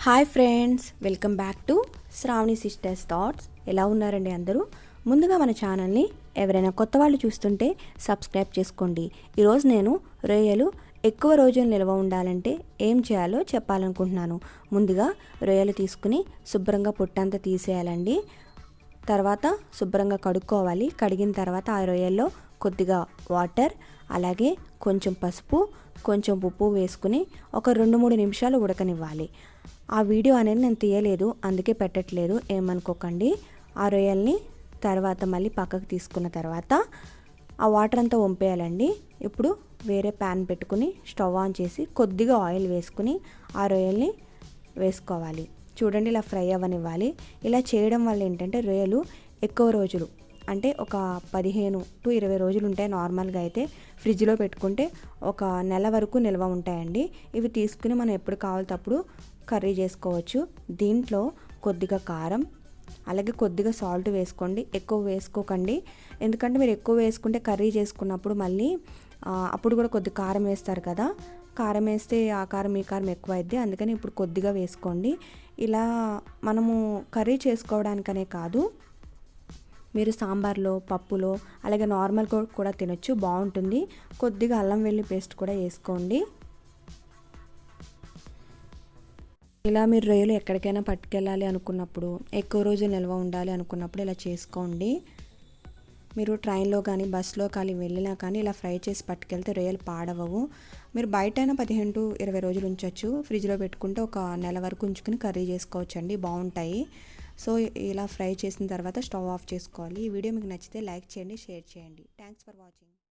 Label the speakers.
Speaker 1: Hi friends, welcome back to Shravani sisters thoughts. ఎలా ఉన్నారండి అందరూ? ముందుగా మన ఛానల్ని ఎవరైనా కొత్త వాళ్ళు చూస్తుంటే సబ్స్క్రైబ్ చేసుకోండి. ఈరోజు నేను రొయ్యలు ఎక్కువ రోజులు నిల్వ ఉండాలంటే ఏం చేయాలో చెప్పాలనుకుంటున్నాను. ముందుగా రొయ్యలు తీసుకుని శుభ్రంగా పొట్టంతా తీసేయాలండి. తర్వాత శుభ్రంగా కడుక్కోవాలి. కడిగిన తర్వాత ఆ రొయ్యల్లో కొద్దిగా వాటర్, అలాగే కొంచెం పసుపు, కొంచెం ఉప్పు వేసుకుని ఒక 2-3 నిమిషాలు ఉడకనివ్వాలి. ఆ వీడియో అనేది నేను తీయలేదు, అందుకే పెట్టట్లేదు, ఏమనుకోకండి. ఆ రొయ్యల్ని తర్వాత మళ్ళీ పక్కకు తీసుకున్న తర్వాత ఆ వాటర్ అంతా వంపేయాలండి. ఇప్పుడు వేరే ప్యాన్ పెట్టుకుని స్టవ్ ఆన్ చేసి కొద్దిగా ఆయిల్ వేసుకుని ఆ రొయ్యల్ని వేసుకోవాలి. చూడండి, ఇలా ఫ్రై అవ్వనివ్వాలి. ఇలా చేయడం వల్ల ఏంటంటే రొయ్యలు ఎక్కువ రోజులు, అంటే ఒక 15-20 రోజులు ఉంటాయి. నార్మల్గా అయితే ఫ్రిడ్జ్లో పెట్టుకుంటే ఒక నెల వరకు నిల్వ ఉంటాయండి. ఇవి తీసుకుని మనం ఎప్పుడు కావాలితే అప్పుడు కర్రీ చేసుకోవచ్చు. దీంట్లో కొద్దిగా కారం, అలాగే కొద్దిగా సాల్ట్ వేసుకోండి. ఎక్కువ వేసుకోకండి, ఎందుకంటే మీరు ఎక్కువ వేసుకుంటే కర్రీ చేసుకున్నప్పుడు మళ్ళీ అప్పుడు కూడా కొద్ది కారం వేస్తారు కదా, కారం వేస్తే ఆ కారం ఈ కారం ఎక్కువ అయింది. అందుకని ఇప్పుడు కొద్దిగా వేసుకోండి. ఇలా మనము కర్రీ చేసుకోవడానికనే కాదు, మీరు సాంబార్లో, పప్పులో, అలాగే నార్మల్ కూడా తినొచ్చు, బాగుంటుంది. కొద్దిగా అల్లం వెల్లుల్లి పేస్ట్ కూడా వేసుకోండి. ఇలా మీరు రొయ్యలు ఎక్కడికైనా పట్టుకెళ్ళాలి అనుకున్నప్పుడు, ఎక్కువ రోజులు నిల్వ ఉండాలి అనుకున్నప్పుడు ఇలా చేసుకోండి. మీరు ట్రైన్లో కానీ బస్సులో కానీ వెళ్ళినా కానీ ఇలా ఫ్రై చేసి పట్టుకెళ్తే రొయ్యలు పాడవవు. మీరు బయటైనా 15-20 రోజులు ఉంచవచ్చు. ఫ్రిడ్జ్లో పెట్టుకుంటే ఒక నెల వరకు ఉంచుకుని కర్రీ చేసుకోవచ్చు అండి, బాగుంటాయి. సో ఇలా ఫ్రై చేసిన తర్వాత స్టవ్ ఆఫ్ చేసుకోవాలి. ఈ వీడియో మీకు నచ్చితే లైక్ చేయండి, షేర్ చేయండి. Thanks for watching.